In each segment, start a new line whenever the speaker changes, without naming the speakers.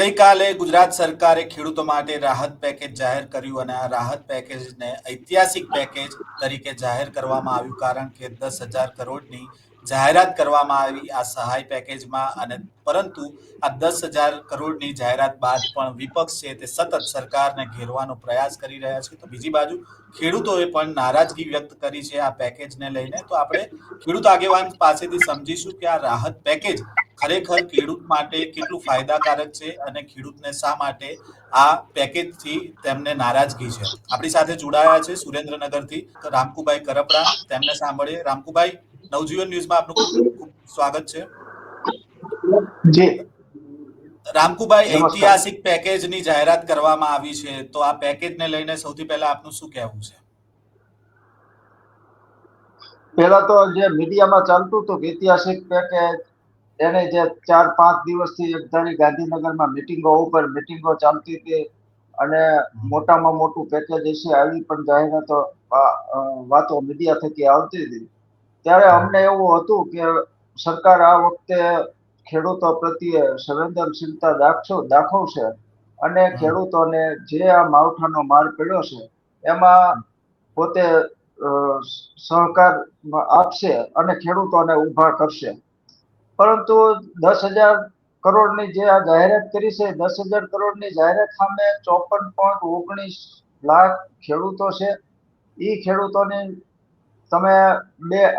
ગઈકાલે ગુજરાત સરકારે ખેડૂતો માટે રાહત પેકેજ જાહેર કર્યું અને આ રાહત પેકેજને ઐતિહાસિક પેકેજ તરીકે જાહેર કરવામાં આવ્યું, કારણ કે 10,000 કરોડની જાહેરાત કરવામાં આવી આ સહાય પેકેજમાં. અને પરંતુ આ 10,000 કરોડની જાહેરાત બાદ પણ વિપક્ષ છે તે સતત સરકારને ઘેરવાનો પ્રયાસ કરી રહ્યા છે. તો બીજી બાજુ ખેડૂતોએ પણ નારાજગી વ્યક્ત કરી છે આ પેકેજને લઈને. તો આપણે ખેડૂત આગેવાન પાસેથી સમજીશું કે આ રાહત પેકેજ ખરેખર ખેડૂત માટે કેટલું ફાયદાકારક છે અને ખેડૂતને શા માટે આ પેકેજથી તેમને નારાજગી છે. આપણી સાથે જોડાયા છે સુરેન્દ્રનગરથી રામકુભાઈ કરપડા. તેમને સાંભળીએ. રામકુભાઈ, નવજીવન ન્યૂઝમાં આપનું ખૂબ ખૂબ સ્વાગત છે.
જી
રામકુભાઈ,
નમસ્કાર.
ઐતિહાસિક પેકેજની જાહેરાત કરવામાં આવી છે, તો આ પેકેજને લઈને સૌથી પહેલા આપનું શું કહેવું છે?
પહેલા તો જે મીડિયામાં ચાલતું હતું કે ઐતિહાસિક પેકેજ, એને જે 4-5 દિવસથી એકધારી ગાંધીનગરમાં મીટિંગો ચાલતી હતી અને મોટામાં મોટું પેકેજ હશે આવી પણ જાહેરાતો વાતો મીડિયા થકી આવતી હતી. ત્યારે અમને એવું હતું કે સરકાર આ વખતે ખેડૂતો પ્રત્યે સંવેદનશીલતા દાખવશે અને ખેડૂતોને જે આ માવઠાનો માર પડ્યો છે એમાં પોતે સહકાર આપશે અને ખેડૂતોને ઊભા કરશે. પરંતુ 10,000 કરોડની જે આ જાહેરાત કરી છે, 10,000 કરોડની જાહેરાત સામે 54.19 લાખ ખેડૂતો છે. એ ખેડૂતોની તમે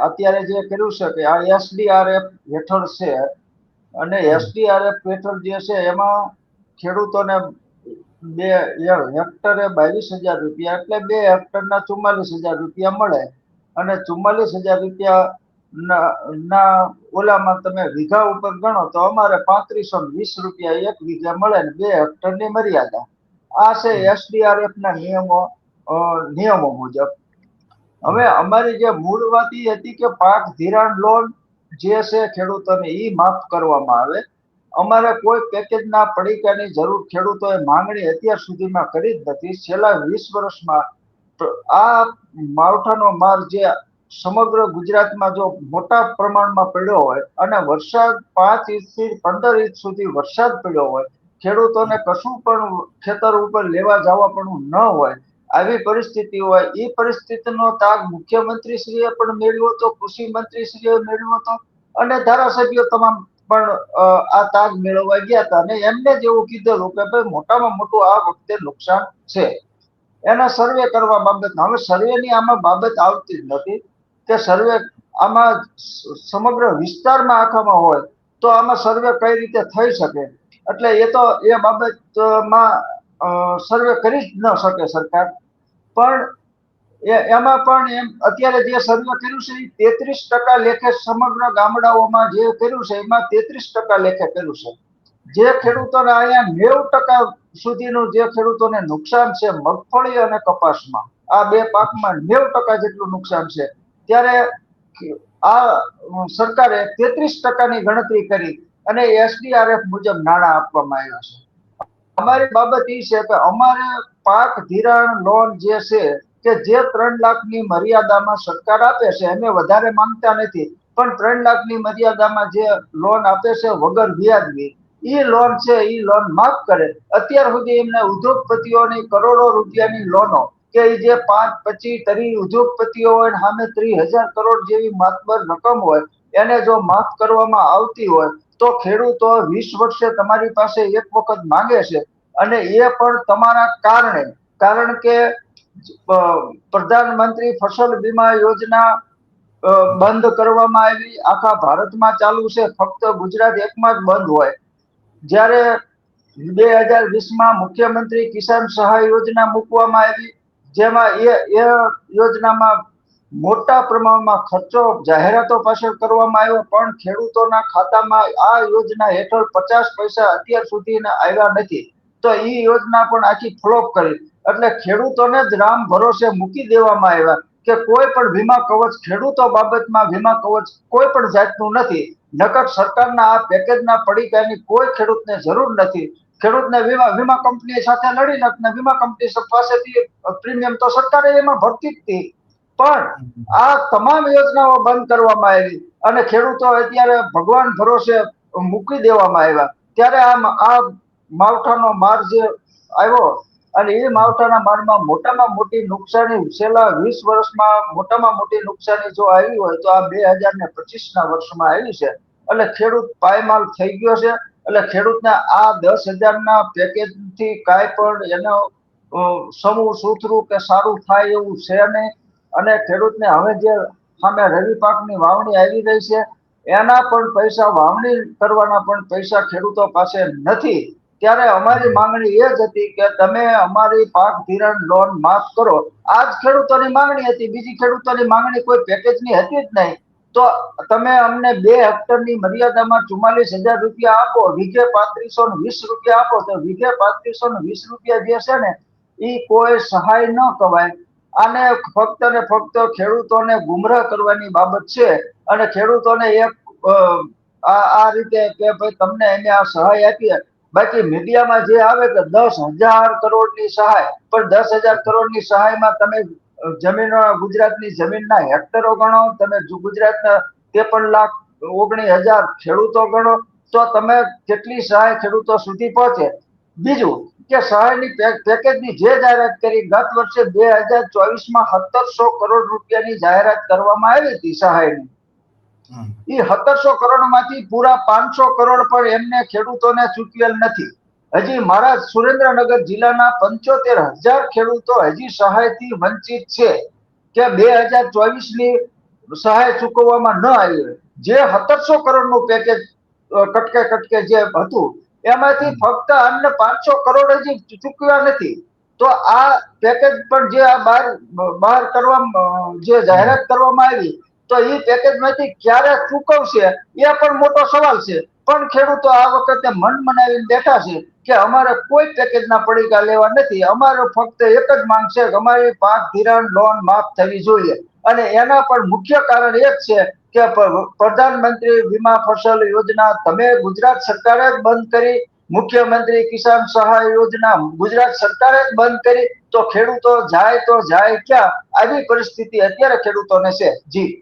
અત્યારે જે કર્યું છે કે આ SDRF હેઠળ છે અને SDRF હેઠળ જે છે એમાં ખેડૂતોને હેક્ટરે 22,000 રૂપિયા એટલે 2 હેક્ટરના 44,000 રૂપિયા મળે અને 44,000 રૂપિયા ના ઓલામાં તમે વીઘા ઉપર ગણો તો અમારે 3520 રૂપિયા એક વીઘા મળે ને 2 હેક્ટરની મર્યાદા. આ છે SDRF ના નિયમો મુજબ. હવે અમારી જે મૂળ વાત એ હતી કે પાક ધિરાણ લોન જે છે ખેડૂતોને એ માફ કરવામાં આવે. અમારે કોઈ પેકેજના પડીકાની જરૂર ખેડૂતોએ માંગણી અત્યાર સુધીમાં કરી જ નથી. છેલ્લા 20 વર્ષમાં આ માવઠાનો માર જે સમગ્ર ગુજરાતમાં જો મોટા પ્રમાણમાં પડ્યો હોય અને વરસાદ 5 ઇંચથી 15 ઇંચ સુધી વરસાદ પડ્યો હોય, ખેડૂતોને કશું પણ ખેતર ઉપર લેવા જવા પણ ન હોય, આવી પરિસ્થિતિ હોય, એ પરિસ્થિતિનો તાગ મુખ્યમંત્રીશ્રીએ પણ મેળવ્યો હતો, કૃષિ મંત્રીશ્રીએ મેળવ્યો હતો અને ધારાસભ્યો તમામ પણ આ તાગ મેળવવા ગયા હતા અને એમને જ એવું કીધેલું કે ભાઈ મોટામાં મોટું આ વખતે નુકસાન છે, એના સર્વે કરવા બાબત. હવે સર્વેની આમાં બાબત આવતી જ નથી કે સર્વે આમાં સમગ્ર વિસ્તારમાં આખામાં હોય તો આમાં સર્વે કઈ રીતે થઈ શકે. એટલે એ બાબતમાં સર્વે કરી જ ન શકે સરકાર. પણ એમાં પણ એમ અત્યારે જે સર્વે કર્યું છે એ 33% લેખે સમગ્ર ગામડાઓમાં જે કર્યું છે એમાં 33% લેખે કર્યું છે. જે ખેડૂતોને અહીંયા 90% સુધીનું જે ખેડૂતોને નુકસાન છે મગફળી અને કપાસમાં, આ બે પાકમાં 90% જેટલું નુકસાન છે, ત્યારે આ સરકારે 33%ની ગણતરી કરી અને SDRF મુજબ નાણાં આપવામાં આવ્યા છે. અમારી બાબત એ છે કે અમારે પાક ધિરાણ લોન જે છે કે જે 3 લાખની મર્યાદામાં સરકાર આપે છે, અમે વધારે માંગતા નથી, પણ 3 લાખની મર્યાદામાં જે લોન આપે છે વગર વ્યાજની, એ લોન છે એ લોન માફ કરે. અત્યાર સુધી એમને ઉદ્યોગપતિઓની કરોડો રૂપિયાની લોનો કે જે 5-25-30 ઉદ્યોગપતિઓ હોય સામે 30,000 કરોડ જેવી માતબર રકમ હોય, એને જો માફ કરવામાં આવતી હોય તો ખેડૂતો 20 વર્ષે તમારી પાસે એક વખત માંગે છે અને એ પણ તમારા કારણે. કારણ કે પ્રધાનમંત્રી ફસલ બીમા યોજના બંધ કરવામાં આવી, આખા ભારતમાં ચાલુ છે, ફક્ત ગુજરાત એકમાં જ બંધ હોય. જ્યારે 2020માં મુખ્યમંત્રી કિસાન સહાય યોજના મૂકવામાં આવી, જેમાં એ યોજનામાં મોટા પ્રમાણમાં ખર્ચો જાહેરાતો પાછળ કરવામાં આવ્યો, પણ ખેડૂતોના ખાતામાં આ યોજના હેઠળ 50 પૈસા અત્યાર સુધીના આવ્યા નથી. તો એ યોજના પણ આખી ફ્લોપ કરી. એટલે ખેડૂતોને જ રામ ભરોસે મૂકી દેવામાં આવ્યા કે કોઈ પણ વીમા કવચ ખેડૂતો બાબતમાં વીમા કવચ કોઈ પણ જાતનું નથી. નકર સરકારના આ પેકેજના પડીકાની કોઈ ખેડૂતને જરૂર નથી. ખેડૂતને વીમા કંપની સાથે લડી નાખને વીમા કંપની પાસેથી પ્રીમિયમ તો સરકારે એમાં ભરતી જ હતી, પણ આ તમામ યોજનાઓ બંધ કરવામાં આવી અને ખેડૂતો અત્યારે ભગવાન ભરોસે મૂકી દેવામાં આવ્યા. ત્યારે આ માવઠાનો માર જે આવ્યો અને એ માવઠાના મારમાં મોટામાં મોટી નુકસાની છેલ્લા 20 વર્ષમાં મોટામાં મોટી નુકસાની જો આવી હોય તો આ 2025ના વર્ષમાં આવી છે. એટલે ખેડૂત પાયમાલ થઈ ગયો છે. એટલે ખેડૂતને આ 10,000ના પેકેજથી કાંઈ પણ એનો સમૂહ સૂતરું કે સારું થાય એવું છે નહીં. અને ખેડૂતને હવે જે સામે રવિ પાકની વાવણી આવી રહી છે એના પણ પૈસા, વાવણી કરવાના પણ પૈસા ખેડૂતો પાસે નથી. ત્યારે અમારી માંગણી એ જ હતી કે તમે અમારી પાક ધિરાણ લોન માફ કરો. આ જ ખેડૂતોની માંગણી હતી. બીજી ખેડૂતોની માંગણી કોઈ પેકેજની હતી જ નહીં. તો તમે અમને 2 હેક્ટરની મર્યાદામાં 44,000 રૂપિયા આપો, વીઘે 3520 રૂપિયા આપો. તો વીઘે 3520 રૂપિયા જે છે ને એ કોઈ સહાય ન કહેવાય. આને ફક્ત ને ફક્ત ખેડૂતોને ગુમરાહ કરવાની બાબત છે. અને ખેડૂતોને એક આ રીતે કે ભાઈ તમને એને આ સહાય આપીએ. બાકી મીડિયામાં જે આવે કે 10,000 કરોડની સહાય, પણ 10,000 કરોડની સહાયમાં તમે જમીન, ગુજરાતની જમીનના હેક્ટરો ગણો, તમે ગુજરાતના 53,19,000 ખેડૂતો ગણો, તો તમે કેટલી સહાય ખેડૂતો સુધી પહોંચે. બીજું કે સહાયની પેકેજની જે જાહેરાત કરી ગત વર્ષે 2024માં 1700 કરોડ રૂપિયાની જાહેરાત કરવામાં આવી હતી સહાયની. એ 1700 કરોડમાંથી પૂરા 500 કરોડ પણ એમને ખેડૂતોને ચૂકવેલ નથી. હજી મારા સુરેન્દ્રનગર જિલ્લાના 75,000 ખેડૂતો હજી સહાયથી વંચિત છે કે 2024ની સહાય ચૂકવવામાં ન આવી હોય. જે 1700 કરોડનું પેકેજ કટકે જે હતું એમાંથી ફક્ત અમને 500 કરોડ હજી ચૂકવ્યા નથી. તો આ પેકેજ પણ જે બહાર કરવામાં જે જાહેરાત કરવામાં આવી તો એ પેકેજમાંથી ક્યારે ચૂકવશે એ પણ મોટો સવાલ છે. પણ ખેડૂતો આ વખતે મન મનાવીને બેઠા છે કે અમારે કોઈ પેકેજના પડીકા લેવા નથી. અમારે ફક્ત એક જ માંગ છે કે અમારી પાક ધિરાણ લોન માફ થવી જોઈએ. અને એના પણ મુખ્ય કારણ એ જ છે કે પ્રધાનમંત્રી વીમા ફસલ યોજના તમે ગુજરાત સરકારે જ બંધ કરી, મુખ્યમંત્રી કિસાન સહાય યોજના ગુજરાત સરકારે જ બંધ કરી, તો ખેડૂતો જાય ક્યાં? આવી પરિસ્થિતિ અત્યારે ખેડૂતોને છે. જી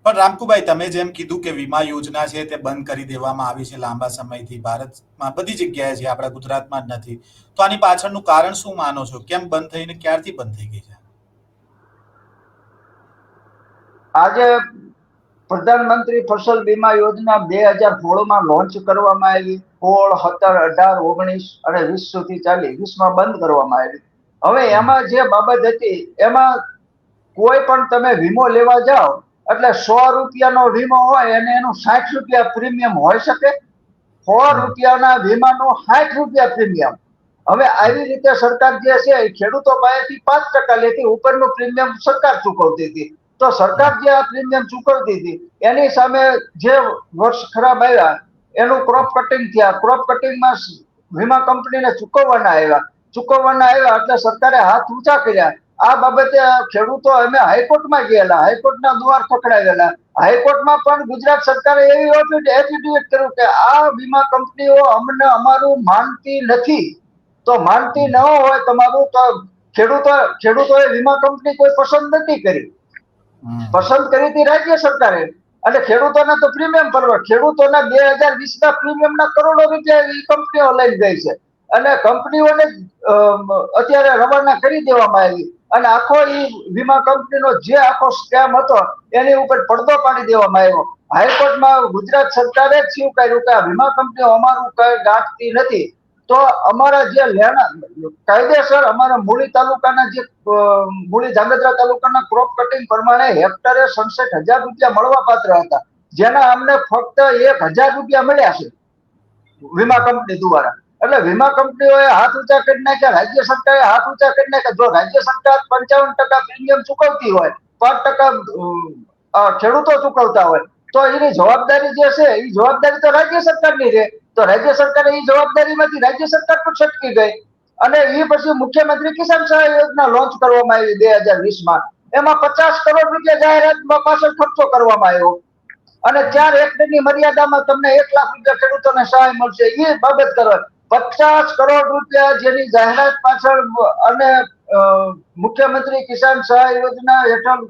પણ રામકુભાઈ, તમે જેમ કીધું કે વીમા યોજના છે તે બંધ કરી દેવામાં આવી છે લાંબા સમયથી, ભારતમાં બધી જગ્યાએ છે, આપણા ગુજરાતમાં જ નથી. તો આની પાછળનું કારણ શું માનો છો? કેમ બંધ થઈને ક્યારથી બંધ થઈ ગઈ છે?
આજે પ્રધાનમંત્રી ફસલ બીમા યોજના 2016માં લોન્ચ કરવામાં આવી. 16, 17, 18, 19 અને 20 સુધી ચાલી. 20માં બંધ કરવામાં આવી. હવે એમાં જે બાબત હતી એમાં કોઈ પણ તમે વીમો લેવા જાઓ એટલે 100 રૂપિયાનો વીમો હોય અને એનું 60 રૂપિયા પ્રીમિયમ હોઈ શકે? 100 રૂપિયાના વીમાનું 60 રૂપિયા પ્રીમિયમ. હવે આવી રીતે સરકાર જે છે એ ખેડૂતો પાસેથી 5% લેતી, ઉપરનું પ્રીમિયમ સરકાર ચૂકવતી હતી. તો સરકાર જે આ પ્રીમિયમ ચૂકવતી હતી એની સામે જે વર્ષ ખરાબ આવ્યા એનું ક્રોપ કટિંગ થયા. ક્રોપ કટિંગમાં વીમા કંપનીને ચૂકવવાના આવ્યા એટલે સરકારે હાથ ઊંચા કર્યા. આ બાબતે ખેડૂતો અમે હાઈકોર્ટમાં ગયેલા, હાઈકોર્ટના દ્વાર ખખડાવેલા. હાઈકોર્ટમાં પણ ગુજરાત સરકારે એવી એફિડેવિટ કર્યું કે આ વીમા કંપનીઓ અમને અમારું માનતી નથી. તો માનતી ન હોય તમારું તો ખેડૂતોએ વીમા કંપની કોઈ પસંદ નથી કરી. પસંદ કરી હતી રાજ્ય સરકારે. અને ખેડૂતોને તો પ્રીમિયમ ભરવા, ખેડૂતોના 2020ના પ્રીમિયમના કરોડો રૂપિયા એ કંપનીઓ લઈ ગઈ છે. અને કંપનીઓને અત્યારે રવાના કરી દેવામાં આવી. અને આખો વીમા કંપનીનો જે આખો સ્કેમ હતો એની ઉપર પડદો પાડી દેવામાં આવ્યો. હાઈકોર્ટમાં ગુજરાત સરકારે જ સ્વીકાર્યું કે આ વીમા કંપનીઓ અમારું કઈ ગાંઠતી નથી. તો અમારા જે કાયદેસર અમારા મૂળી તાલુકાના જે મૂળી ધાંગધ્રા તાલુકાના ક્રોપ કટિંગ પ્રમાણે હેક્ટરે 67,000 રૂપિયા મળવા પાત્ર હતા, જેના અમને ફક્ત 1,000 રૂપિયા મળ્યા છે વીમા કંપની દ્વારા. એટલે વીમા કંપનીઓએ હાથ ઊંચા કરી નાખ્યા, રાજ્ય સરકારે હાથ ઊંચા કરી નાખ્યા. જો રાજ્ય સરકાર 55% પ્રીમિયમ ચૂકવતી હોય, 5% ખેડૂતો ચૂકવતા હોય, તો એની જવાબદારી જે છે એ જવાબદારી તો રાજ્ય સરકારની રહે. તો રાજ્ય સરકારે એ જવાબદારીમાંથી રાજ્ય સરકાર પણ છટકી ગઈ. અને એ પછી મુખ્યમંત્રી કિસાન સહાય યોજના લોન્ચ કરવામાં આવી 2020માં. એમાં 50 કરોડ રૂપિયા જાહેરાતમાં પાછળ ખર્ચો કરવામાં આવ્યો. અને 4 હેક્ટરની મર્યાદામાં તમને 1 લાખ રૂપિયા ખેડૂતોને સહાય મળશે. એ બાબત કરો. 50 કરોડ રૂપિયા જેની જાહેરાત પાછળ અને મુખ્યમંત્રી કિસાન સહાય યોજના હેઠળ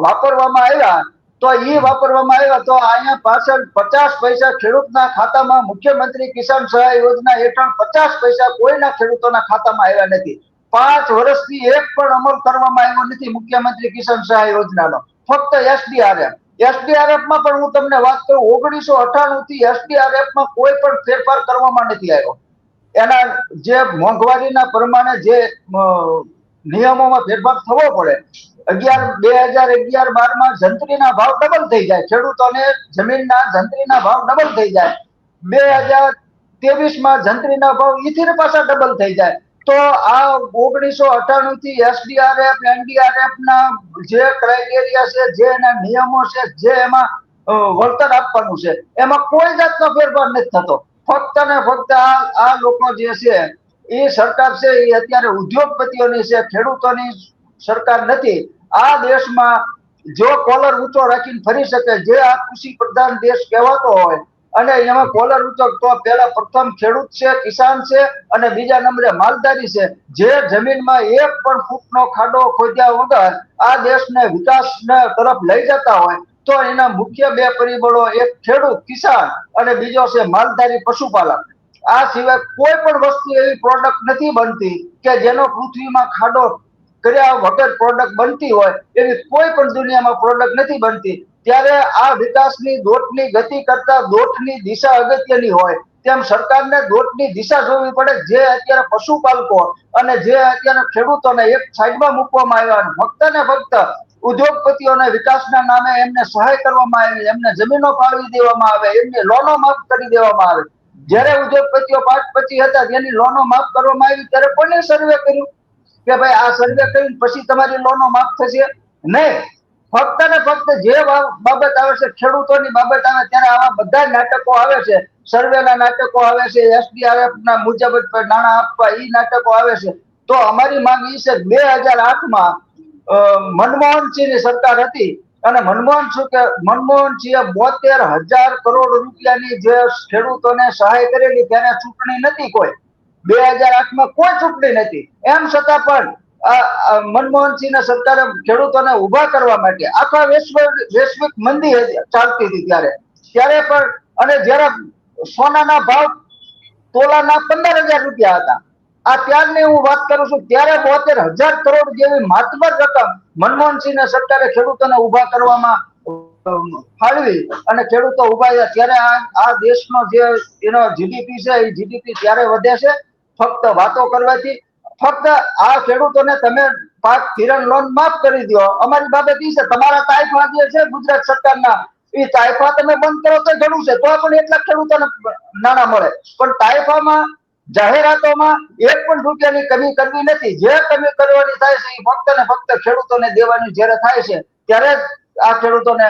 વાપરવામાં આવ્યા, તો તો એ વાપરવામાં આવ્યા તો અહીંયા પાછળ 50 પૈસા ખેડૂતના ખાતામાં મુખ્યમંત્રી કિસાન સહાય યોજના હેઠળ 50 પૈસા કોઈના ખેડૂતોના ખાતામાં આવ્યા નથી. 5 વર્ષથી એક પણ અમલ કરવામાં આવ્યો નથી મુખ્યમંત્રી કિસાન સહાય યોજનાનો. ફક્ત એસડીઆરએફ માં પણ હું તમને વાત કરું 1998 થી એસડીઆરએફ માં કોઈ પણ ફેરફાર કરવામાં નથી આવ્યો. એના જે મોંઘવારીના પ્રમાણે જે નિયમોમાં ફેરફાર થવો પડે 2011-12 માં જંત્રીના ભાવ ડબલ થઈ જાય, ખેડૂતોને જમીનના જંત્રીના ભાવ ડબલ થઈ જાય. 2023 માં જંત્રીના ભાવ ઈથી પાછા ડબલ થઈ જાય. તો આ 1998 થી એસડીઆરએફ એનડીઆરએફ ના જે ક્રાઇટેરિયા છે, જે એના નિયમો છે, જે એમાં વળતર આપવાનું છે, એમાં કોઈ જાતનો ફેરફાર નથી થતો. ફક્ત ને ફક્ત આ લોકો જે છે એ સરકાર છે એ અત્યારે ઉદ્યોગપતિઓની છે, ખેડૂતોની સરકાર નથી. આ દેશમાં જો કોલર ઊંચો રાખીને ફરી શકે, જે આ કૃષિ પ્રધાન દેશ કહેવાતો હોય અને એમાં કોલર ઊંચો તો પેલા પ્રથમ ખેડૂત છે, કિસાન છે અને બીજા નંબરે માલધારી છે. જે જમીનમાં એક પણ ફૂટનો ખાડો ખોદ્યા વગર આ દેશને વિકાસના તરફ લઈ જતા હોય તો એના મુખ્ય બે પરિબળો એક ખેડૂત કિસાન અને બીજો છે માલધારી પશુપાલક. આ સિવાય કોઈ પણ વસ્તુ એવી પ્રોડક્ટ નથી બનતી કે જેનો પૃથ્વીમાં ખાડો કર્યા વગર પ્રોડક્ટ બનતી હોય, એવી કોઈ પણ દુનિયામાં પ્રોડક્ટ નથી બનતી. ત્યારે આ વિકાસની દોટની ગતિ કરતા દોટની દિશા અગત્યની હોય તેમ સરકારને દોટની દિશા જોવી પડે. જે અત્યારે પશુપાલકો અને જે અત્યારે ખેડૂતોને એક સાઈડમાં મૂકવામાં આવ્યા, ફક્ત ને ફક્ત ઉદ્યોગપતિઓના વિકાસના નામે એમને સહાય કરવામાં આવી, એમને જમીનો ફાળવી દેવામાં આવે, એમની લોનો માફ કરી દેવામાં આવે. જ્યારે ઉદ્યોગપતિઓ 5-25 હતા તેની લોનો માફ કરવામાં આવી ત્યારે કોને સર્વે કર્યું કે ભાઈ આ સર્વે કરીને પછી તમારી લોનો માફ થશે? નહીં. ફક્ત ને ફક્ત જે બાબત આવે છે, ખેડૂતોની બાબત આવે ત્યારે આવા બધા નાટકો આવે છે. સર્વેના નાટકો આવે છે, એસડીઆરએફ ના મુજબ નાણાં આપવા એ નાટકો આવે છે. તો અમારી માંગ એ છે 2008 માં મનમોહનસિંહની સરકાર હતી અને મનમોહનસિંહે 72,000 કરોડ રૂપિયાની જે ખેડૂતોને સહાય કરેલી ત્યારે ચૂંટણી નથી. કોઈ 2008 માં કોઈ ચૂંટણી નથી. એમ છતાં પણ મનમોહનસિંહના સરકારે ખેડૂતોને ઉભા કરવા માટે આખા વૈશ્વિક મંદી ચાલતી હતી ત્યારે પણ, અને જયારે સોનાના ભાવ તોલાના 15,000 રૂપિયા હતા, આ ત્યારની હું વાત કરું છું, ત્યારે 72,000 કરોડ જેવી માતબર રકમ મનમોહનસિંહના સરકારે ખેડૂતોને ઉભા કરવામાં ફાળવી અને ખેડૂતો ઉભા થયા. ત્યારે આ દેશનો જે એનો જીડીપી છે એ જીડીપી ત્યારે વધે છે ફક્ત વાતો કરવાથી. ફક્ત આ ખેડૂતોને તમે પાક ધિરાણ લોન માફ કરી દો. અમારી બાબત એ છે તમારા તાઇફા જે છે ગુજરાત સરકારના એ તાઇફા તમે બંધ કરો તો ઘણું છે, તો પણ એટલા ખેડૂતોને નાણાં મળે. પણ તાઇફામાં જાહેરાતોમાં એક પણ રૂપિયાની કમી કરવી નથી. જે કમી કરવાની થાય છે એ ફક્ત ને ફક્ત ખેડૂતોને દેવાની જ્યારે થાય છે ત્યારે આ ખેડૂતોને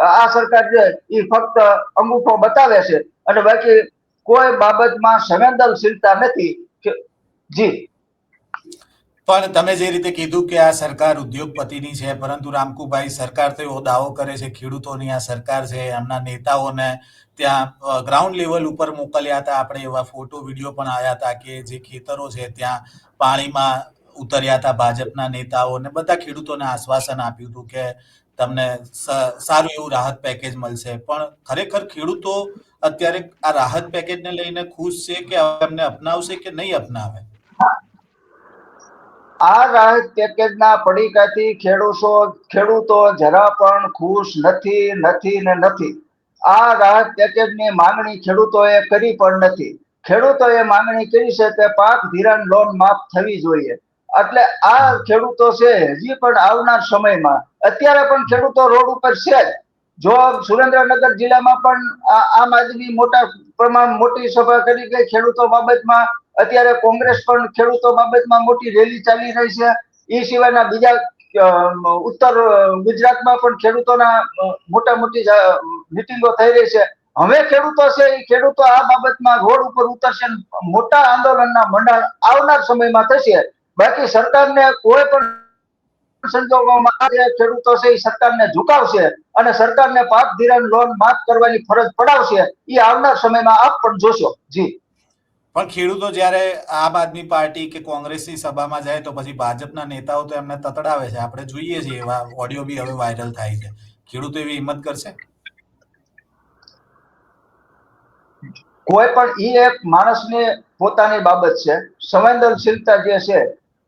આ સરકાર છે એ ફક્ત અંગૂઠો બતાવે છે અને બાકી કોઈ બાબતમાં સંવેદનશીલતા નથી. જી.
પણ તમે જે રીતે કીધું કે આ સરકાર ઉદ્યોગપતિની છે, પરંતુ રામકુભાઈ સરકાર તો એવો દાવો કરે છે ખેડૂતોની આ સરકાર છે, એમના નેતાઓને ત્યાં ગ્રાઉન્ડ લેવલ ઉપર મોકલ્યા હતા. આપણે એવા ફોટો વિડીયો પણ આવ્યા હતા કે જે ખેતરો છે ત્યાં પાણીમાં ઉતર્યા હતા ભાજપના નેતાઓ, ને બધા ખેડૂતોને આશ્વાસન આપ્યું હતું કે તમને સારું એવું રાહત પેકેજ મળશે. પણ ખરેખર ખેડૂતો અત્યારે આ રાહત પેકેજને લઈને ખુશ છે કે એમને અપનાવશે કે નહીં અપનાવે?
આ રાહત પેકેજના પડીકાથી ખેડૂતો જરા પણ ખુશ નથી. આ રાહત પેકેજની માંગણી ખેડૂતોએ કરી પણ નથી. ખેડૂતોએ માંગણી કરી છે કે પાક ધિરાણ લોન માફ થવી જોઈએ. એટલે આ ખેડૂતો છે હજી પણ આવનાર સમયમાં, અત્યારે પણ ખેડૂતો રોડ ઉપર છે. જો સુરેન્દ્રનગર જિલ્લામાં પણ આમ આદમી મોટી સભા કરી ગઈ ખેડૂતો બાબતમાં. અત્યારે કોંગ્રેસ પણ ખેડૂતો બાબતમાં મોટી રેલી ચાલી રહી છે. એ સિવાયના બીજા ઉત્તર ગુજરાતમાં પણ ખેડૂતોના મોટી મિટિંગો થઈ રહી છે. હવે ખેડૂતો છે એ ખેડૂતો આ બાબતમાં રોડ ઉપર ઉતરશે, મોટા આંદોલનના મંડાણ આવનાર સમયમાં થશે. બાકી સરકારને કોઈ પણ સંજોગોમાં ખેડૂતો છે એ સરકારને ઝુકાવશે અને સરકારને પાક ધિરાણ લોન માફ કરવાની ફરજ પડાવશે. એ આવનાર સમયમાં આપ પણ જોશો. જી.
પણ ખેડૂતો જ્યારે આમ આદમી પાર્ટી કે કોંગ્રેસની સભામાં જાય તો પછી ભાજપના નેતાઓ તો એમને તતડાવે છે. આપણે જોઈએ છીએ, એવા ઓડિયો બી હવે વાયરલ થાય છે. ખેડૂતો એવી હિંમત કરશે?
કોઈ પણ એક માણસની પોતાની બાબત છે, સંવેદનશીલતા જે છે,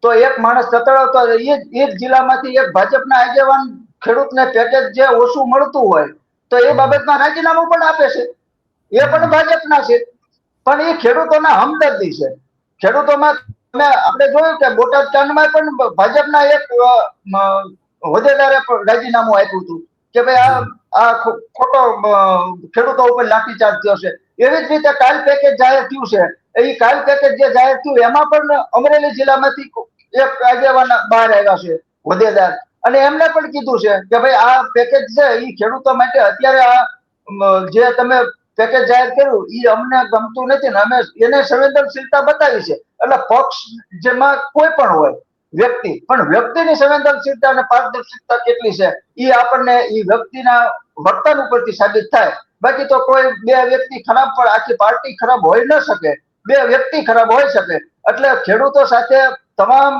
તો એક માણસ તતડાવતો એ જ જિલ્લામાંથી એક ભાજપના આગેવાન ખેડૂતને પેકેજ જે ઓછું મળતું હોય તો એ બાબતમાં રાજીનામું પણ આપે છે. એ પણ ભાજપના છે, પણ એ ખેડૂતોના હમદર્દી છે. ખેડૂતોમાં આપણે જોયું કે બોટાદ કાંડમાં પણ ભાજપના એક હોદ્દેદારે રાજીનામું આપ્યું હતું કે ભાઈ આ ખોટો ખેડૂતો ઉપર લાઠીચાર્જ થયો છે. એવી જ રીતે કાલ પેકેજ જાહેર થયું છે. એ કાલ પેકેજ જે જાહેર થયું એમાં પણ અમરેલી જિલ્લામાંથી એક આગેવાન બહાર આવ્યા છે, હોદ્દેદાર, અને એમને પણ કીધું છે કે ભાઈ આ પેકેજ છે એ ખેડૂતો માટે અત્યારે આ જે તમે પેકેજ જાહેર કર્યું એ અમને ગમતું નથી ને અમે એને સંવેદનશીલતા બતાવી છે. એટલે પક્ષ જેમાં કોઈ પણ હોય વ્યક્તિ, પણ વ્યક્તિની સંવેદનશીલતા અને પારદર્શિકતા કેટલી છે એ આપણને એ વ્યક્તિના વર્તન ઉપરથી સાબિત થાય. બાકી તો કોઈ બે વ્યક્તિ ખરાબ પણ આખી પાર્ટી ખરાબ હોઈ ન શકે, બે વ્યક્તિ ખરાબ હોઈ શકે. એટલે ખેડૂતો સાથે તમામ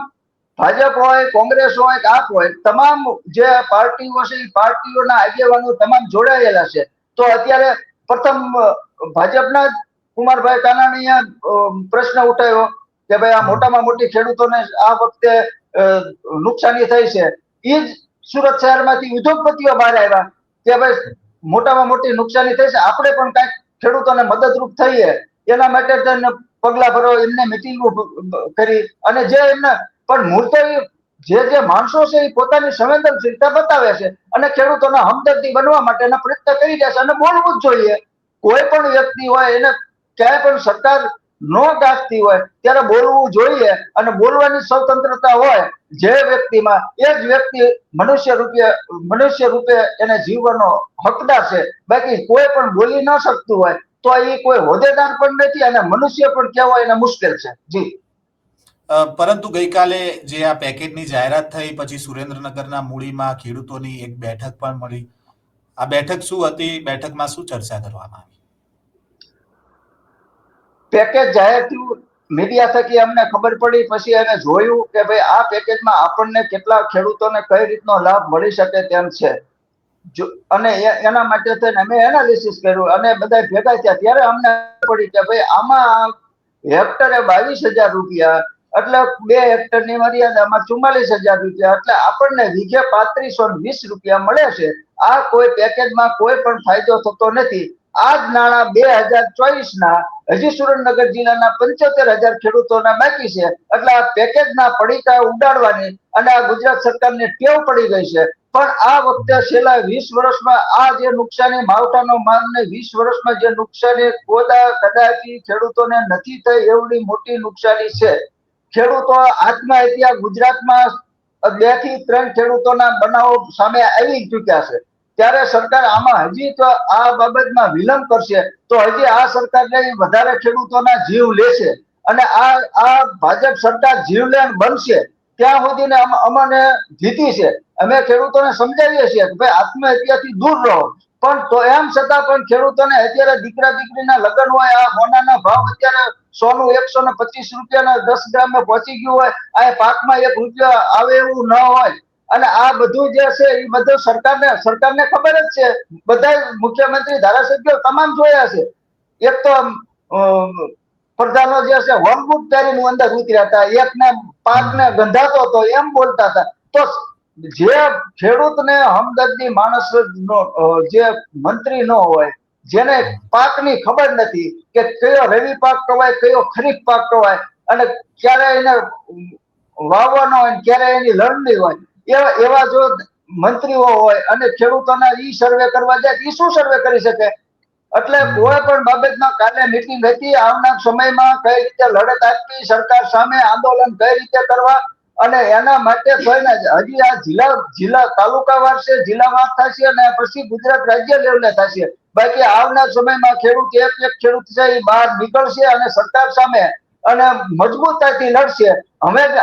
ભાજપ હોય, કોંગ્રેસ હોય, આપ હોય, તમામ જે પાર્ટીઓ છે એ પાર્ટીઓના આગેવાનો તમામ જોડાયેલા છે. તો અત્યારે પ્રથમ ભાજપના કુમારભાઈ કાનાણીએ પ્રશ્ન ઉઠાવ્યો કે ભાઈ આ મોટામાં મોટી ખેડૂતોને આ વખતે નુકસાની થઈ છે. એ જ સુરત શહેરમાંથી ઉદ્યોગપતિઓ બહાર આવ્યા કે ભાઈ મોટામાં મોટી નુકસાની થઈ છે, આપણે પણ કાંઈક ખેડૂતોને મદદરૂપ થઈએ એના માટે પગલા ભરો. એમને મિટિંગો કરી અને જે એમને પણ મૂળ તો જે માણસો છે એ પોતાની સંવેદનશીલતા બતાવે છે અને ખેડૂતોના હમદર્દી બનવા માટેના પ્રયત્ન કરી રહ્યા છે અને બોલવું જ જોઈએ. કોઈ પણ વ્યક્તિ હોય એને ક્યાંય પણ સરકાર ન ગાંઠતી હોય ત્યારે બોલવું જોઈએ અને બોલવાની સ્વતંત્રતા હોય જે વ્યક્તિમાં, એ જ વ્યક્તિ મનુષ્ય રૂપે એને જીવવાનો હકદાર છે. બાકી કોઈ પણ બોલી ન શકતું હોય તો એ કોઈ હોદ્દેદાર પણ નથી અને મનુષ્ય પણ કહેવાય એને મુશ્કેલ છે. જી.
પરંતુ ગઈકાલે જે આ પેકેજની જાહેરાત થઈ પછી સુરેન્દ્રનગરના મૂળીમાં ખેડૂતોની એક બેઠક પણ મળી. આ બેઠક શું હતી? બેઠકમાં શું ચર્ચા કરવામાં આવી?
પેકેજ જાહેર થયું, મીડિયા થકી અમને ખબર પડી, પછી અમે જોયું કે ભાઈ આ પેકેજમાં આપણને કેટલા ખેડૂતોને કઈ રીતનો લાભ મળી શકે તેમ છે. અને એના માટે થઈને અમે એનાલિસિસ કર્યું અને બધા ભેગા થયા ત્યારે અમને પડી કે ભાઈ આમાં હેક્ટરે 22,000 રૂપિયા, એટલે 2 હેક્ટરની મર્યાદામાં 44,000 રૂપિયા, એટલે આપણને વીઘે 3520 રૂપિયા મળે છે. આ કોઈ પેકેજમાં કોઈ પણ ફાયદો થતો નથી. આ જ નાણાં 2024ના હજી સુરેન્દ્રનગર જિલ્લાના 75,000 ખેડૂતોના બાકી છે. એટલે આ પેકેજના પડીકા ઉડાડવાની અને આ ગુજરાત સરકારને ટેવ પડી ગઈ છે. પણ આ વખતે છેલ્લા 20 વર્ષમાં આ જે નુકસાની માવઠાનો મારને 20 વર્ષમાં જે નુકસાની કદાચ ખેડૂતોને નથી થઈ એવડી મોટી નુકસાની છે. ખેડૂતો આત્મહત્યા ગુજરાતમાં 2 થી 3 ખેડૂતોના બનાવો સામે આવી ચૂક્યા છે. ત્યારે સરકાર આમાં હજી તો આ બાબતમાં વિલંબ કરશે તો હજી આ સરકારને વધારે ખેડૂતોના જીવ લેશે અને આ ભાજપ સરકાર જીવલેણ બનશે ત્યાં સુધીને અમને જીતી છે. અમે ખેડૂતોને સમજાવીએ છીએ કે ભાઈ આત્મહત્યાથી દૂર રહો, પણ તો એમ છતાં પણ ખેડૂતોને અત્યારે દીકરા દીકરીના લગ્ન હોય, આ સોનાના ભાવ અત્યારે સોનું 125 રૂપિયાના 10 ગ્રામે પહોંચી ગયું હોય, આ પાકમાં 1 રૂપિયા આવે એવું ન હોય અને આ બધું જે છે એ બધું સરકારને ખબર જ છે. બધા મુખ્યમંત્રી, ધારાસભ્યો તમામ જોયા છે. એક તો પ્રધાનો જે છે હોલબુટ પહેરીને અંદર ઉતર્યા હતા, એકને પાકને ગંધાતો હતો એમ બોલતા હતા. તો જે ખેડૂતને હમદર્દી માણસ જે મંત્રી ન હોય, જેને પાકની ખબર નથી કે કયો રવિ પાક કવાય, કયો ખરીફ પાક કવાય અને ક્યારે એને વાવવાનો હોય ક્યારે એની લણણી હોય, એવા જો મંત્રીઓ હોય અને ખેડૂતોના ઈ સર્વે કરવા જાય, ઈ શું સર્વે કરી શકે? એટલે કોઈ પણ બાબતમાં કાલે મીટિંગ હતી, આવનાર સમયમાં કઈ રીતે લડત આપવી, સરકાર સામે આંદોલન કઈ રીતે કરવા અને એના માટે થઈને હજી આ જિલ્લા તાલુકાવાર છે, જિલ્લાવાર થશે અને પછી ગુજરાત રાજ્ય લેવલે થશે. બાકી આવનાર સમયમાં ખેડૂત એક ખેડૂત છે એ બહાર નીકળશે અને સરકાર સામે અને મજબૂતાઈથી લડશે.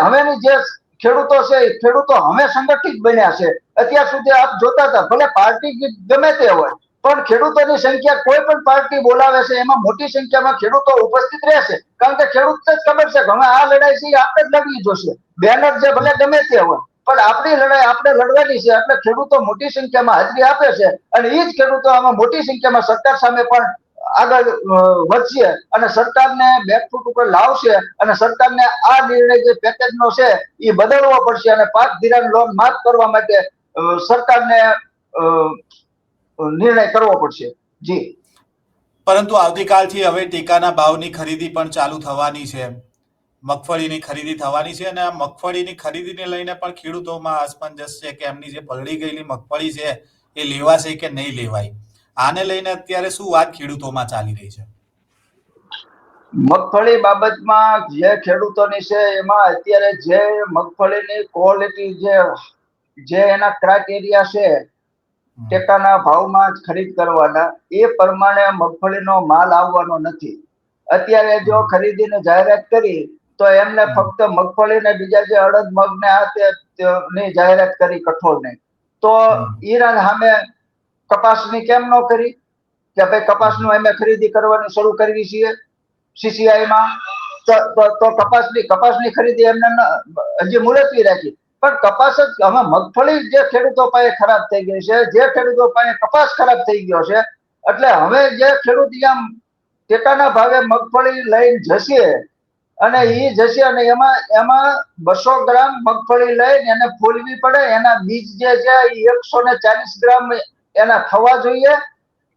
હવેની જે ખેડૂતો છે એ ખેડૂતો હવે સંગઠિત બન્યા છે. અત્યાર સુધી આપ જોતા હતા, ભલે પાર્ટી ગમે તે હોય પણ ખેડૂતોની સંખ્યા કોઈ પણ પાર્ટી બોલાવે છે એમાં મોટી સંખ્યામાં ખેડૂતો ઉપસ્થિત રહેશે, કારણ કે ખેડૂતને જ ખબર છે કે હવે આ લડાઈ છે આપણે જ લડવી જોશે. બેનર જે ભલે ગમે તે હોય, પણ આપણી લડાઈ આપણે લડવાની છે, એટલે ખેડૂતો મોટી સંખ્યામાં હાજરી આપે છે અને એ જ ખેડૂતો આમાં મોટી સંખ્યામાં સરકાર સામે પણ આગળ વધશે અને સરકારને બેકફૂટ ઉપર લાવશે અને સરકારને આ નિર્ણય જે પેકેજનો છે એ બદલવો પડશે અને પાક ધિરાણ લોન માફ કરવા માટે સરકારને નિર્ણય કરવો પડશે. જી.
પરંતુ આવતીકાલથી હવે ટેકાના ભાવની ખરીદી પણ ચાલુ થવાની છે, મગફળીની ખરીદી થવાની છે, અને આ મગફળીની ખરીદીને લઈને પણ ખેડૂતોમાં અસમંજસ છે કે એમની જે પલળી ગયેલી મગફળી છે એ લેવાશે કે નહીં લેવાય. આને લઈને અત્યારે શું વાત ખેડૂતોમાં ચાલી રહી છે?
મગફળી બાબતમાં જે ખેડૂતોની છે એમાં અત્યારે જે મગફળીની ક્વોલિટી જે એના ક્રાઇટેરિયા છે ટેકાના ભાવમાં જ ખરીદ કરવાના, એ પ્રમાણે મગફળીનો માલ આવવાનો નથી. અત્યારે જો ખરીદીને જાહેરાત કરી તો એમને ફક્ત મગફળી ને બીજા જે અડદ મગ ને ની જાહેરાત કરી કઠોળની, તો ઈરાન સામે કપાસની કેમ ન કરી કે ભાઈ કપાસનું અમે ખરીદી કરવાની શરૂ કરવી છીએ સીસીઆઈમાં, તો કપાસની ખરીદી એમને હજી મુલતવી રાખી. પણ કપાસ જ હવે મગફળી જે ખેડૂતો પાસે ખરાબ થઈ ગઈ છે, જે ખેડૂતો પાસે કપાસ ખરાબ થઈ ગયો છે, એટલે હવે જે ખેડૂત આમ ટેકાના ભાવે મગફળી લઈને જશે અને એ જશે અને એમાં 200 ગ્રામ મગફળી લઈને એને ફોલવી પડે, એના બીજ જે છે એ 140 ગ્રામ એના થવા જોઈએ,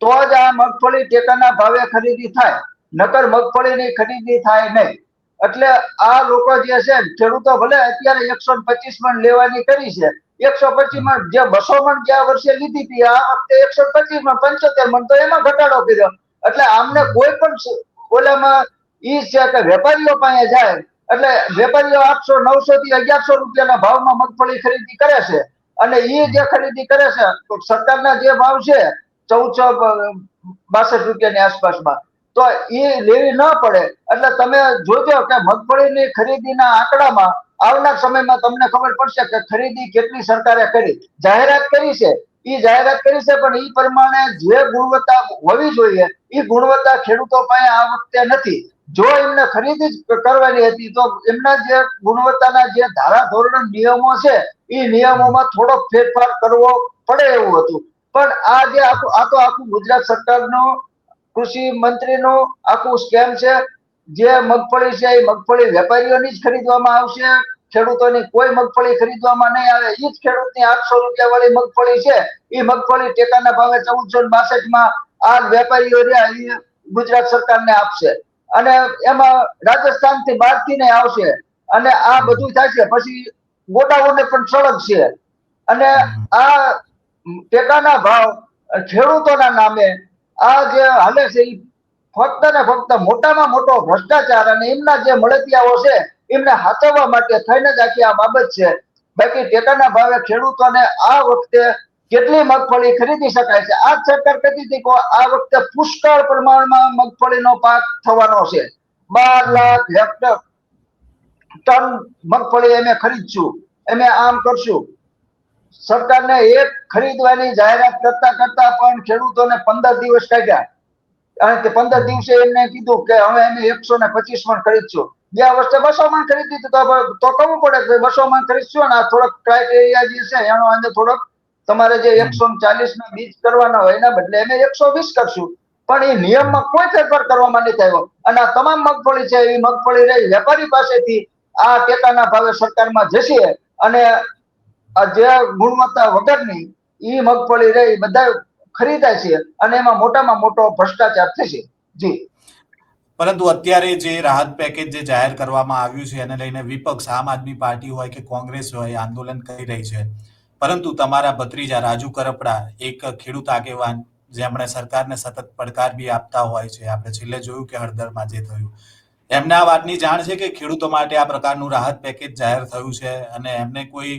તો જ આ મગફળી ટેકાના ભાવે ખરીદી થાય, નકર મગફળીની ખરીદી થાય નહીં. એટલે આ લોકો જે છે ખેડૂતો ભલે અત્યારે 125 મણ લેવાની કરી છે, 125 મણ જે 200 મણ ગયા વર્ષે લીધી હતી, આ વખતે 125 મણ 75 મણ, તો એમાં ઘટાડો કર્યો. એટલે આમને કોઈ પણ ઓલામાં ઈ છે કે વેપારીઓ પાસે જાય એટલે વેપારીઓ 800 900 થી 1100 રૂપિયાના ભાવમાં મગફળી ખરીદી કરે છે અને એ જે ખરીદી કરે છે તો સરકારના જે ભાવ છે 1462 રૂપિયાની આસપાસમાં, તો એ લેવી ન પડે. એટલે તમે જોજો કે મગફળીની ખરીદીના આંકડામાં આવનાર સમયમાં તમને ખબર પડશે કે ખરીદી કેટલી સરકારે કરી. જાહેરાત કરી છે, એ જાહેરાત કરી છે, પણ એ પ્રમાણે જે ગુણવત્તા હોવી જોઈએ એ ગુણવત્તા ખેડૂતો પાસે આ વખતે નથી. જો એમને ખરીદી જ કરવાની હતી તો એમના જે ગુણવત્તાના જે ધારા ધોરણ નિયમો છે એ નિયમોમાં થોડોક ફેરફાર કરવો પડે એવું હતું. પણ આ જે આખું ગુજરાત સરકારનું કૃષિ મંત્રીનું આખું સ્કેમ છે. જે મગફળી છે એ મગફળી વેપારીઓની જ ખરીદવામાં આવશે, ખેડૂતોની કોઈ મગફળી ખરીદવામાં નહીં આવે. એ જ ખેડૂતની 800 રૂપિયા વાળી મગફળી છે એ મગફળી ટેકાના ભાવે 1462 માં આ વેપારીઓ ગુજરાત સરકારને આપશે અને એમાં રાજસ્થાન થી 12 થી આવશે અને આ બધું થાય છે. પછી ગોડાઉને પણ સળગશે અને આ ટેકાના ભાવ ખેડૂતોના નામે આ જે હાલે છે એ ફક્ત ને ફક્ત મોટામાં મોટો ભ્રષ્ટાચાર અને એમના જે મળતિયાઓ છે એમને હાચવવા માટે થઈને જ આખી આ બાબત છે. બાકી ટેકાના ભાવે ખેડૂતોને આ વખતે કેટલી મગફળી ખરીદી શકાય છે, આ સરકાર કહેતી હતી કે આ વખતે પુષ્કળ પ્રમાણમાં મગફળીનો પાક થવાનો છે, 12 લાખ હેક્ટર ટન મગફળી અમે ખરીદશું, અમે આમ કરશું. સરકારને એક ખરીદવાની જાહેરાત કરતા પણ ખેડૂતોને 15 દિવસ કાઢ્યા અને તે 15 દિવસે એમને કીધું કે હવે અમે 125 મણ ખરીદશું. ગયા વર્ષે 200 મણ ખરીદી તો કહવું પડે કે 200 મણ ખરીદશું અને થોડોક ક્રાઇટેરિયા જે છે એનો અંદર થોડોક તમારે જે 140 ના બીજ કરવાના હોય એના બદલે અમે 120 કરશું. પણ એ નિયમમાં કોઈ ફેરફાર કરવામાં નથી આવ્યો અને આ તમામ મગફળી છે એ મગફળી રહી વેપારી પાસેથી આ ટેકાના ભાવે સરકારમાં જશે અને જે ગુણવત્તા વગરની ઈ મગફળી રહી બધા ખરીદાય છે અને એમાં મોટામાં મોટો ભ્રષ્ટાચાર થશે. જી.
પરંતુ અત્યારે જે રાહત પેકેજ જે જાહેર કરવામાં આવ્યું છે એને લઈને વિપક્ષ આમ આદમી પાર્ટી હોય કે કોંગ્રેસ હોય આંદોલન કરી રહી છે, પરંતુ તમારા ભત્રીજા રાજુ કરપડા એક ખેડૂત આગેવાન જેમણે સરકારને સતત પડકાર બી આપતા હોય છે, આપણે છેલ્લે જોયું કે હળદરમાં જે થયું, એમને આ વાતની જાણ છે કે ખેડૂતો માટે આ પ્રકારનું રાહત પેકેજ જાહેર થયું છે અને એમને કોઈ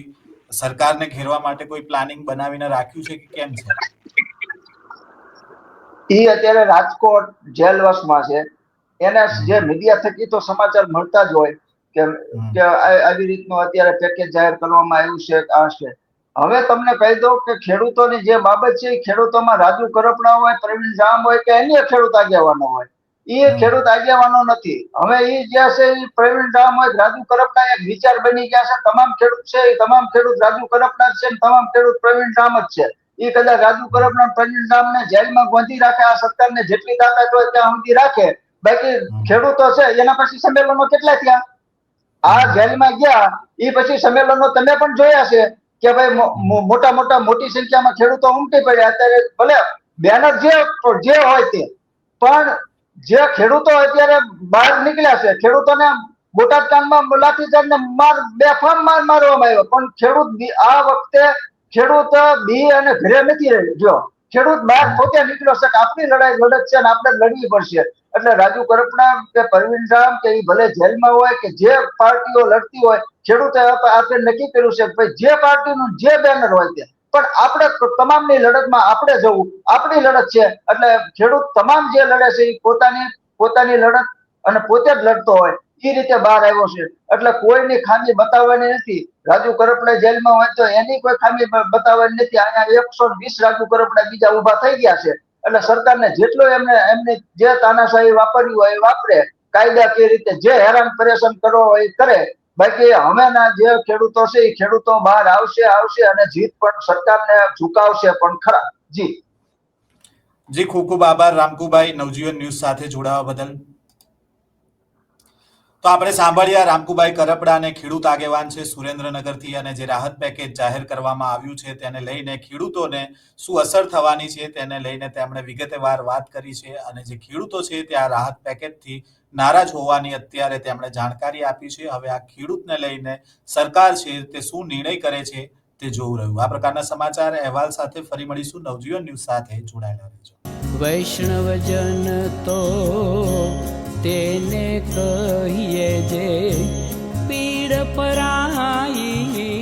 સરકારને ઘેરવા માટે કોઈ પ્લાનિંગ બનાવીને રાખ્યું છે કે કેમ છે?
એ અત્યારે રાજકોટ જેલવાસમાં છે. એને જે મીડિયા થકી તો સમાચાર મળતા જ હોય કે આવી રીતનું અત્યારે પેકેજ જાહેર કરવામાં આવ્યું છે, આ છે. હવે તમને કહી દઉં કે ખેડૂતોની જે બાબત છે એ ખેડૂતોમાં રાજુ કરપડા હોય, પ્રવીણ જામ હોય કે અન્ય ખેડૂત આગેવાનો હોય, એ ખેડૂત આગેવાનો નથી. હવે એ જે છે એ પ્રવીણ રામ હોય, રાજુ કરપના એક વિચાર બની ગયા છે. તમામ ખેડૂત છે એ તમામ ખેડૂત રાજુ કરપના જ છે ને તમામ ખેડૂત પ્રવીણ રામ જ છે. એ કદાચ રાજુ કરપના પ્રવીણ રામને જેલમાં ગોંધી રાખે, આ સરકારને જેટલી તાકાત હોય ત્યાં સુધી રાખે. બાકી ખેડૂતો છે એના પછી સંમેલનો કેટલા થયા? આ જેલમાં ગયા એ પછી સંમેલનો તમે પણ જોયા છે કે ભાઈ મોટી સંખ્યામાં ખેડૂતો ઉમટી પડ્યા. અત્યારે ભલે બેનર જે હોય તે, પણ જે ખેડૂતો અત્યારે બહાર નીકળ્યા છે, ખેડૂતોને બોટાદ કાંડમાં લાઠીચાર્જ ને બેફામ મારવામાં આવ્યો, પણ ખેડૂત આ વખતે ખેડૂત બી અને ઘરે નથી રહ્યો. ખેડૂત બહાર પોતે નીકળ્યો છે કે આપણી લડત છે ને આપણે લડવી પડશે. એટલે રાજુ કરપડા કે પરવીન રામ કે એ ભલે જેલમાં હોય કે જે પાર્ટીઓ લડતી હોય, ખેડૂતે આપણે નક્કી કર્યું છે કે ભાઈ જે પાર્ટીનું જે બેનર હોય તે, પણ આપણે તમામની લડતમાં આપણે જવું, આપણી લડત છે. એટલે ખેડૂત તમામ જે લડે છે એ પોતાની લડત અને પોતે જ લડતો હોય એ રીતે બહાર આવ્યો છે. એટલે કોઈની ખામી બતાવવાની નથી. રાજુ કરપડા જેલમાં હોય તો એની કોઈ ખામી બતાવવાની નથી. અહીંયા 120 રાજુ કરપડા બીજા ઉભા થઈ ગયા છે. એટલે સરકારને જેટલો એમને જે તાનાશાહી વાપરવી હોય એ વાપરે, કાયદાકીય રીતે જે હેરાન પરેશાન કરવો હોય એ કરે. બાકી હવેના જે ખેડૂતો છે એ ખેડૂતો બહાર આવશે અને જીત પણ સરકારને ઝુકાવશે પણ ખરા.
જી ખૂબ ખૂબ આભાર રામકુભાઈ નવજીવન ન્યૂઝ સાથે જોડાવા બદલ. તો આપણે સાંભળ્યા રામકુભાઈ કરપડા અને ખેડૂત આગેવાન છે સુરેન્દ્રનગરથી, અને જે રાહત પેકેજ જાહેર કરવામાં આવ્યું છે તેને લઈને ખેડૂતોને શું અસર થવાની છે તેને લઈને તેમણે વિગતવાર વાત કરી છે. અને જે ખેડૂતો છે તે આ રાહત પેકેજથી નારાજ હોવાની અત્યારે તેમણે જાણકારી આપી છે. હવે આ ખેડૂતને લઈને સરકાર છે તે શું નિર્ણય કરે છે તે જોવું રહ્યું. આ પ્રકારના સમાચાર અહેવાલ સાથે ફરી મળીશું. નવજીવન ન્યૂઝ સાથે જોડાયેલા રહેજો.
વૈષ્ણવજન તો તેને કહીએ જે પીડ પરાઈ.